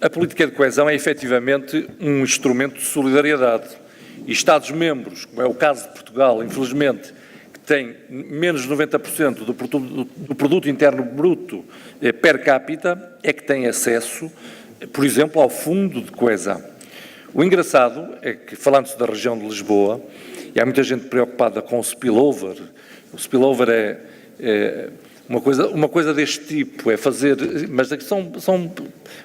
a política de coesão é efetivamente um instrumento de solidariedade e Estados-membros, como é o caso de Portugal, infelizmente, que tem menos de 90% do produto interno bruto per capita, é que têm acesso, por exemplo, ao fundo de coesão. O engraçado é que, falando-se da região de Lisboa, e há muita gente preocupada com o spillover é uma coisa deste tipo, é fazer, mas são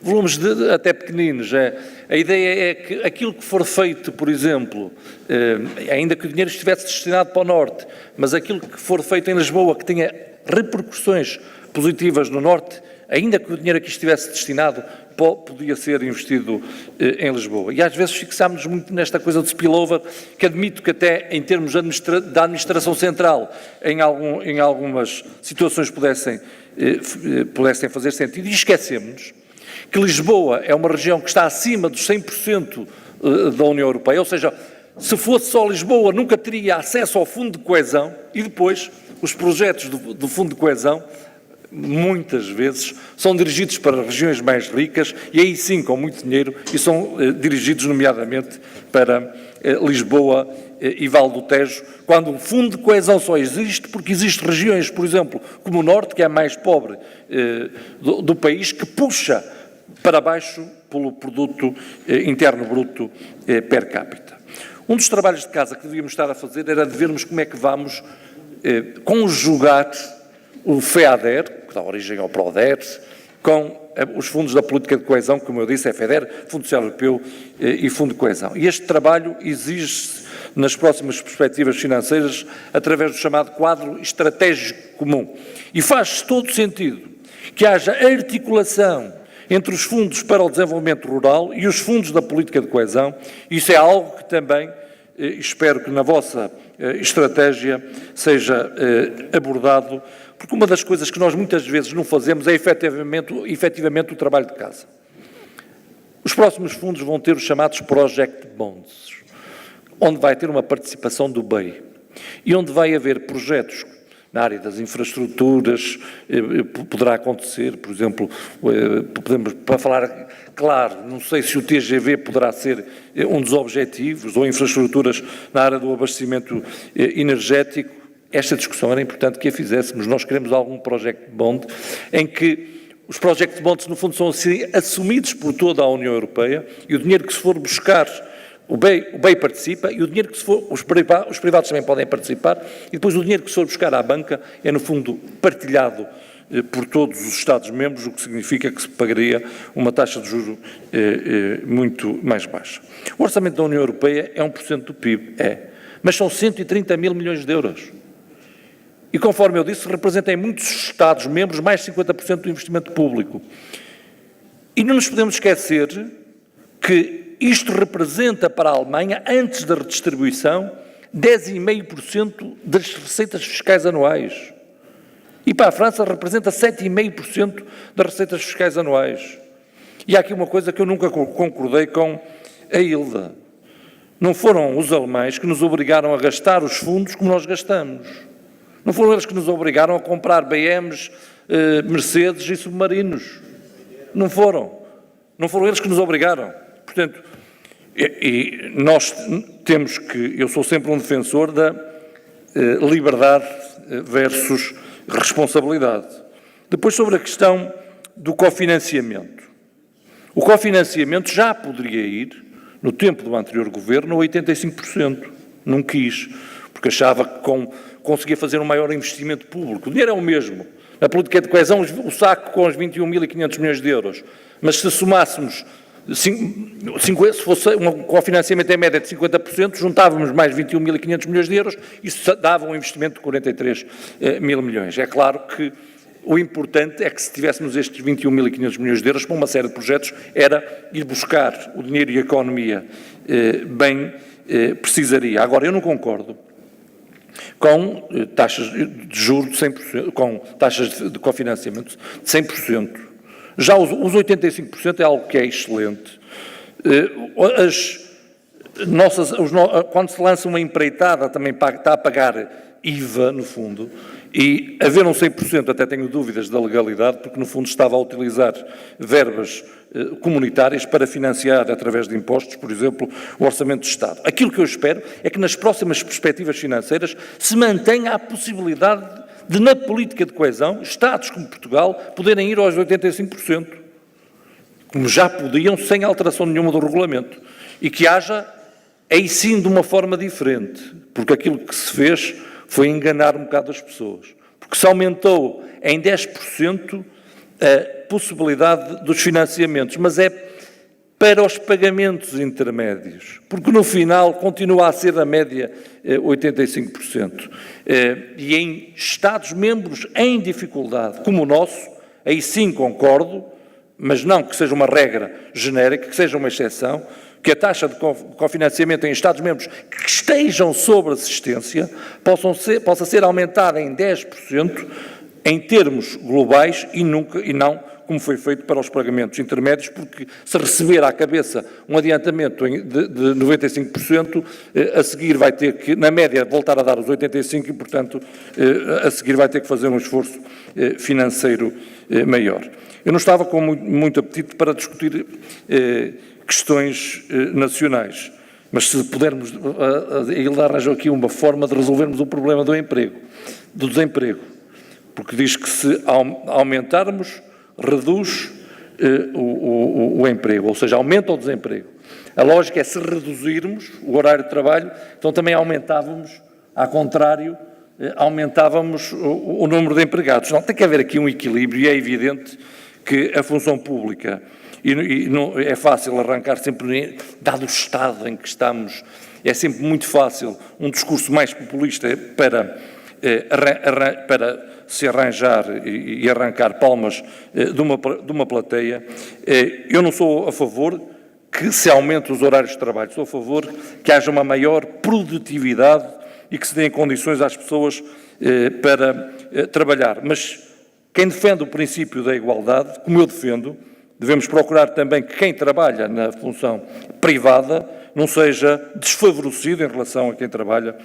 volumes até pequeninos. A ideia é que aquilo que for feito, por exemplo, ainda que o dinheiro estivesse destinado para o Norte, mas aquilo que for feito em Lisboa, que tenha repercussões positivas no Norte, ainda que o dinheiro aqui estivesse destinado, podia ser investido em Lisboa. E às vezes fixámos-nos muito nesta coisa de spillover, que admito que até em termos da administração central, em algumas situações pudessem fazer sentido, e esquecemos que Lisboa é uma região que está acima dos 100% da União Europeia, ou seja, se fosse só Lisboa nunca teria acesso ao Fundo de Coesão, e depois os projetos do Fundo de Coesão muitas vezes são dirigidos para regiões mais ricas e aí sim com muito dinheiro e são dirigidos nomeadamente para Lisboa e Vale do Tejo, quando o Fundo de Coesão só existe porque existem regiões, por exemplo, como o Norte, que é a mais pobre do país, que puxa para baixo pelo produto interno bruto per capita. Um dos trabalhos de casa que devíamos estar a fazer era de vermos como é que vamos conjugar o FEADER, que dá origem ao PRODER, com os fundos da política de coesão, como eu disse, é FEDER, Fundo Social Europeu e Fundo de Coesão. E este trabalho exige-se nas próximas perspectivas financeiras através do chamado quadro estratégico comum. E faz todo sentido que haja articulação entre os fundos para o desenvolvimento rural e os fundos da política de coesão. Isso é algo que também espero que na vossa estratégia seja abordado, porque uma das coisas que nós muitas vezes não fazemos é efetivamente o trabalho de casa. Os próximos fundos vão ter os chamados Project Bonds, onde vai ter uma participação do BEI e onde vai haver projetos na área das infraestruturas, poderá acontecer, por exemplo, para falar claro, não sei se o TGV poderá ser um dos objetivos, ou infraestruturas na área do abastecimento energético. Esta discussão era importante que a fizéssemos. Nós queremos algum Project Bond em que os Project Bonds, no fundo, são assumidos por toda a União Europeia e o dinheiro que se for buscar, o BEI participa e o dinheiro que se for, os privados também podem participar e depois o dinheiro que se for buscar à banca é, no fundo, partilhado por todos os Estados-membros, o que significa que se pagaria uma taxa de juros muito mais baixa. O orçamento da União Europeia é 1% do PIB, mas são 130 mil milhões de euros. E, conforme eu disse, representa em muitos Estados-membros mais de 50% do investimento público. E não nos podemos esquecer que isto representa para a Alemanha, antes da redistribuição, 10,5% das receitas fiscais anuais. E para a França representa 7,5% das receitas fiscais anuais. E há aqui uma coisa que eu nunca concordei com a Hilda. Não foram os alemães que nos obrigaram a gastar os fundos como nós gastamos. Não foram eles que nos obrigaram a comprar BMs, Mercedes e submarinos. Não foram. Não foram eles que nos obrigaram. Portanto, e nós temos que... Eu sou sempre um defensor da liberdade versus responsabilidade. Depois, sobre a questão do cofinanciamento. O cofinanciamento já poderia ir, no tempo do anterior governo, a 85%. Não quis, porque achava que conseguia fazer um maior investimento público. O dinheiro é o mesmo. Na política de coesão, o saco com os 21.500 milhões de euros. Mas se somássemos, se fosse um cofinanciamento em média de 50%, juntávamos mais 21.500 milhões de euros, isso dava um investimento de 43 mil milhões. É claro que o importante é que se tivéssemos estes 21.500 milhões de euros para uma série de projetos, era ir buscar o dinheiro e a economia bem precisaria. Agora, eu não concordo com taxas de juros de 100%, com taxas de cofinanciamento de 100%. Já os 85% é algo que é excelente. quando se lança uma empreitada também está a pagar IVA, no fundo, e haver um 100%, até tenho dúvidas da legalidade, porque no fundo estava a utilizar verbas comunitárias para financiar, através de impostos, por exemplo, o Orçamento do Estado. Aquilo que eu espero é que nas próximas perspectivas financeiras se mantenha a possibilidade de, na política de coesão, Estados como Portugal poderem ir aos 85%, como já podiam, sem alteração nenhuma do regulamento, e que haja, aí sim, de uma forma diferente, porque aquilo que se fez foi enganar um bocado as pessoas, porque se aumentou em 10% a possibilidade dos financiamentos, mas é para os pagamentos intermédios, porque no final continua a ser a média 85%. E em Estados-membros em dificuldade, como o nosso, aí sim concordo, mas não que seja uma regra genérica, que seja uma exceção, que a taxa de cofinanciamento em Estados-membros que estejam sob assistência possa ser aumentada em 10% em termos globais e não como foi feito para os pagamentos intermédios, porque se receber à cabeça um adiantamento de 95%, a seguir vai ter que, na média, voltar a dar os 85% e, portanto, a seguir vai ter que fazer um esforço financeiro maior. Eu não estava com muito apetite para discutir questões nacionais, mas se pudermos, ele arranjou aqui uma forma de resolvermos o problema do desemprego, porque diz que se aumentarmos, reduz o emprego, ou seja, aumenta o desemprego. A lógica é, se reduzirmos o horário de trabalho, então também aumentávamos, ao contrário, aumentávamos o número de empregados. Não, tem que haver aqui um equilíbrio e é evidente que a função pública, e não é fácil arrancar sempre, dado o estado em que estamos, é sempre muito fácil um discurso mais populista para se arranjar e arrancar palmas de uma plateia. Eu não sou a favor que se aumente os horários de trabalho, sou a favor que haja uma maior produtividade e que se deem condições às pessoas para trabalhar. Mas quem defende o princípio da igualdade, como eu defendo, devemos procurar também que quem trabalha na função privada não seja desfavorecido em relação a quem trabalha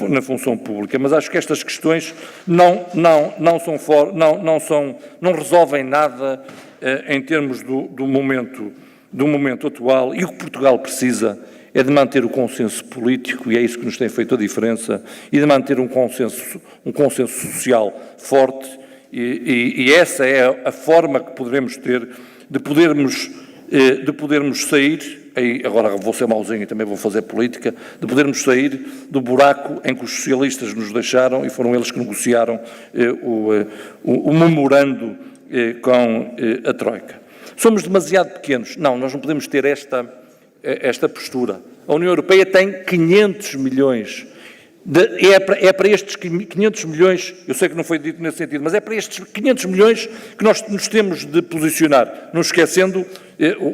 na função pública. Mas acho que estas questões não resolvem nada em termos do momento atual, e o que Portugal precisa é de manter o consenso político, e é isso que nos tem feito a diferença, e de manter um consenso social forte, e essa é a forma que poderemos ter de podermos sair, aí agora vou ser mauzinho e também vou fazer política, de podermos sair do buraco em que os socialistas nos deixaram e foram eles que negociaram o memorando com a Troika. Somos demasiado pequenos? Não, nós não podemos ter esta postura. A União Europeia tem 500 milhões. É para estes 500 milhões, eu sei que não foi dito nesse sentido, mas é para estes 500 milhões que nós nos temos de posicionar, não esquecendo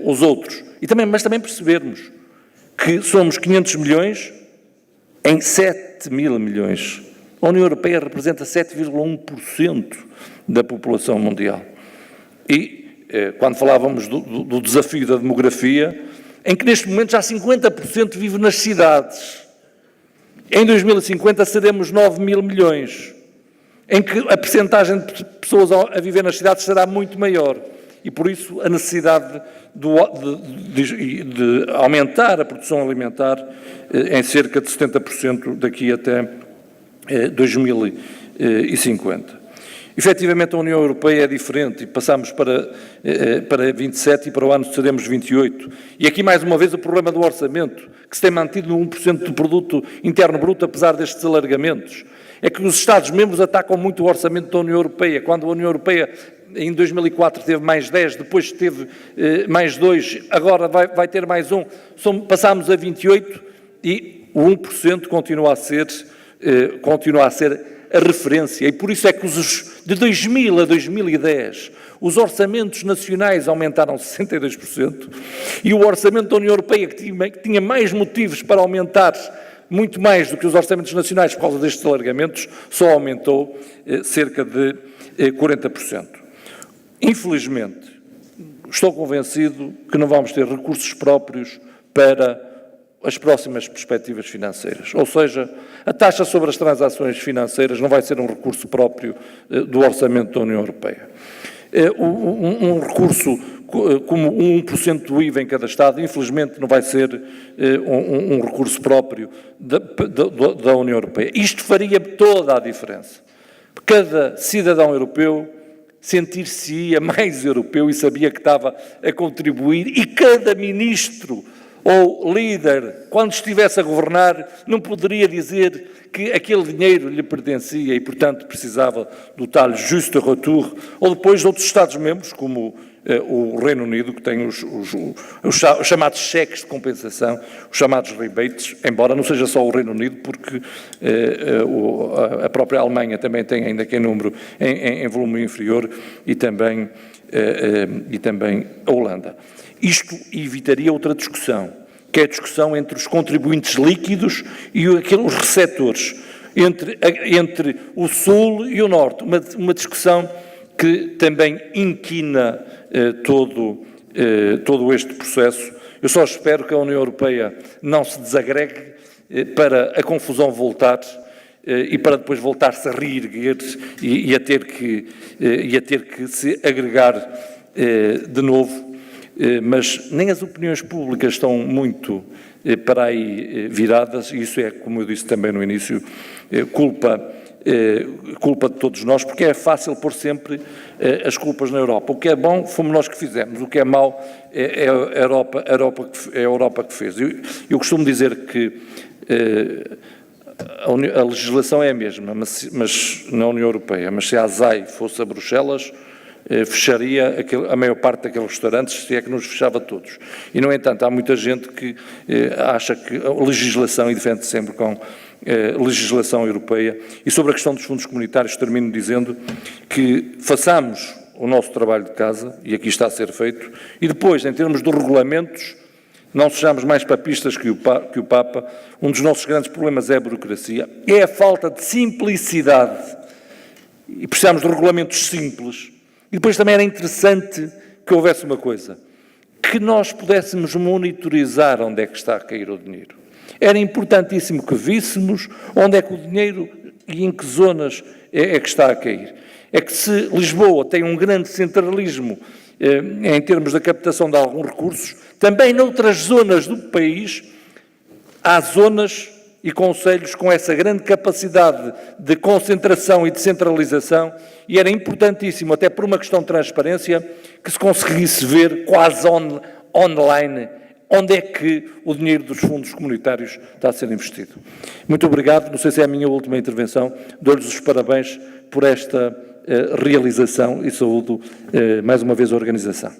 os outros. Mas também percebermos que somos 500 milhões em 7 mil milhões. A União Europeia representa 7,1% da população mundial. E quando falávamos do desafio da demografia, em que neste momento já 50% vive nas cidades. Em 2050 seremos 9 mil milhões, em que a percentagem de pessoas a viver nas cidades será muito maior. E por isso a necessidade de aumentar a produção alimentar em cerca de 70% daqui até 2050. Efetivamente a União Europeia é diferente e passamos para 27 e para o ano seremos 28. E aqui mais uma vez o problema do orçamento, que se tem mantido no 1% do produto interno bruto apesar destes alargamentos. É que os Estados-membros atacam muito o orçamento da União Europeia. Quando a União Europeia em 2004 teve mais 10, depois teve mais 2, agora vai ter mais 1. Passámos a 28 e o 1% continua a ser a referência, e por isso é que de 2000 a 2010 os orçamentos nacionais aumentaram 62% e o orçamento da União Europeia, que tinha mais motivos para aumentar muito mais do que os orçamentos nacionais por causa destes alargamentos, só aumentou cerca de 40%. Infelizmente, estou convencido que não vamos ter recursos próprios para as próximas perspectivas financeiras. Ou seja, a taxa sobre as transações financeiras não vai ser um recurso próprio do orçamento da União Europeia. Um recurso como 1% do IVA em cada Estado, infelizmente não vai ser um recurso próprio da União Europeia. Isto faria toda a diferença. Cada cidadão europeu sentir-se-ia mais europeu e sabia que estava a contribuir, e cada ministro ou líder, quando estivesse a governar, não poderia dizer que aquele dinheiro lhe pertencia e, portanto, precisava do tal juste retour, ou depois de outros Estados-membros, como o Reino Unido, que tem os chamados cheques de compensação, os chamados rebates, embora não seja só o Reino Unido, porque a própria Alemanha também tem, ainda que em número, em volume inferior, e também a Holanda. Isto evitaria outra discussão, que é a discussão entre os contribuintes líquidos e aqueles receptores, entre o Sul e o Norte, uma discussão que também inquina todo este processo. Eu só espero que a União Europeia não se desagregue para a confusão voltar e para depois voltar-se a reerguer e a ter que se agregar de novo. Mas nem as opiniões públicas estão muito para aí viradas, e isso é, como eu disse também no início, culpa de todos nós, porque é fácil pôr sempre as culpas na Europa. O que é bom fomos nós que fizemos, o que é mau é a Europa que fez. Eu costumo dizer que a legislação é a mesma, mas na União Europeia, mas se a ASAI fosse a Bruxelas, fecharia a maior parte daqueles restaurantes, se é que nos fechava todos. E, no entanto, há muita gente que acha que a legislação, e defende sempre com legislação europeia. E sobre a questão dos fundos comunitários, termino dizendo que façamos o nosso trabalho de casa, e aqui está a ser feito, e depois, em termos de regulamentos, não sejamos mais papistas que o Papa. Um dos nossos grandes problemas é a burocracia, é a falta de simplicidade, e precisamos de regulamentos simples. E depois também era interessante que houvesse uma coisa, que nós pudéssemos monitorizar onde é que está a cair o dinheiro. Era importantíssimo que víssemos onde é que o dinheiro e em que zonas é que está a cair. É que se Lisboa tem um grande centralismo em termos da captação de alguns recursos, também noutras zonas do país há zonas e concelhos com essa grande capacidade de concentração e de centralização, e era importantíssimo, até por uma questão de transparência, que se conseguisse ver quase online onde é que o dinheiro dos fundos comunitários está a ser investido. Muito obrigado, não sei se é a minha última intervenção, dou-lhes os parabéns por esta realização e saúdo mais uma vez a organização.